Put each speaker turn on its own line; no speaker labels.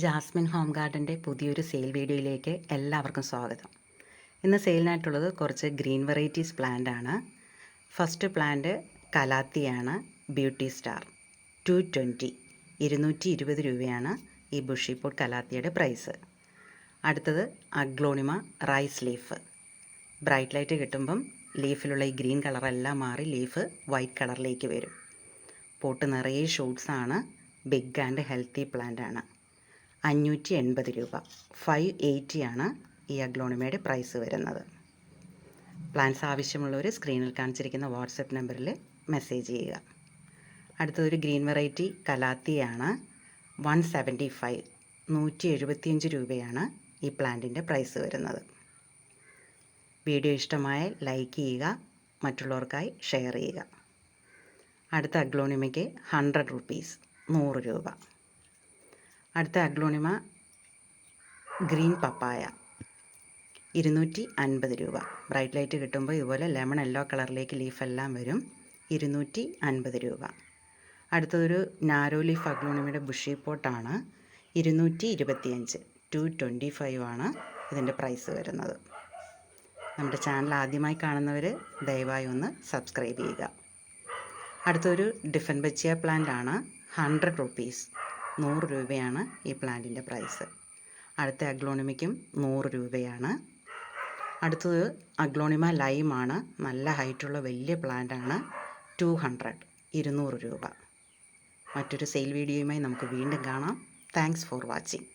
Jasmine home ഗാർഡൻ്റെ പുതിയൊരു sale വീഡിയോയിലേക്ക് എല്ലാവർക്കും സ്വാഗതം. ഇന്ന് സെയിലിനായിട്ടുള്ളത് കുറച്ച് ഗ്രീൻ വെറൈറ്റീസ് പ്ലാന്റ് ആണ്. ഫസ്റ്റ് പ്ലാന്റ് കലാത്തിയാണ്, ബ്യൂട്ടി സ്റ്റാർ 220 220 രൂപയാണ് ഈ ബുഷി പോട്ട് കലാത്തിയുടെ പ്രൈസ്. അടുത്തത് aglaonema rice leaf. Bright light കിട്ടുമ്പം ലീഫിലുള്ള ഈ ഗ്രീൻ കളറെല്ലാം മാറി ലീഫ് വൈറ്റ് കളറിലേക്ക് വരും. പോട്ട് നിറയെ ഷൂട്ട്സാണ്. ബിഗ് ആൻഡ് ഹെൽത്തി പ്ലാന്റ് ആണ്. 580 രൂപ, 580 ആണ് ഈ അഗ്ലോണിമയുടെ പ്രൈസ് വരുന്നത്. പ്ലാൻസ് ആവശ്യമുള്ളവർ സ്ക്രീനിൽ കാണിച്ചിരിക്കുന്ന വാട്സപ്പ് നമ്പറിൽ മെസ്സേജ് ചെയ്യുക. അടുത്തതൊരു ഗ്രീൻ വെറൈറ്റി കലാത്തിയാണ്. 175 175 രൂപയാണ് ഈ പ്ലാന്റിൻ്റെ പ്രൈസ് വരുന്നത്. വീഡിയോ ഇഷ്ടമായാൽ ലൈക്ക് ചെയ്യുക, മറ്റുള്ളവർക്കായി ഷെയർ ചെയ്യുക. അടുത്ത അഗ്ലോണിമയ്ക്ക് 100 rupees 100 രൂപ. അടുത്ത അഗ്ലോണിമ ഗ്രീൻ പപ്പായ 250 രൂപ. ബ്രൈറ്റ് ലൈറ്റ് കിട്ടുമ്പോൾ ഇതുപോലെ ലെമൺ യെല്ലോ കളറിലേക്ക് ലീഫെല്ലാം വരും. 250 രൂപ. അടുത്തതൊരു നാരോ ലീഫ് അഗ്ലോണിമയുടെ ബുഷി പോട്ടാണ്. 225 225 ആണ് ഇതിൻ്റെ പ്രൈസ് വരുന്നത്. നമ്മുടെ ചാനൽ ആദ്യമായി കാണുന്നവർ ദയവായി ഒന്ന് സബ്സ്ക്രൈബ് ചെയ്യുക. അടുത്തൊരു ഡിഫൻബച്ചിയ പ്ലാന്റ് ആണ്. 100 rupees 100 രൂപയാണ് ഈ പ്ലാന്റിൻ്റെ പ്രൈസ്. അടുത്ത അഗ്ലോണിമയ്ക്കും 100 രൂപയാണ്. അടുത്തത് അഗ്ലോണിമ ലൈമാണ്. നല്ല ഹൈറ്റുള്ള വലിയ പ്ലാന്റാണ്. 200 രൂപ. മറ്റൊരു സെയിൽ വീഡിയോയുമായി നമുക്ക് വീണ്ടും കാണാം. Thanks for watching.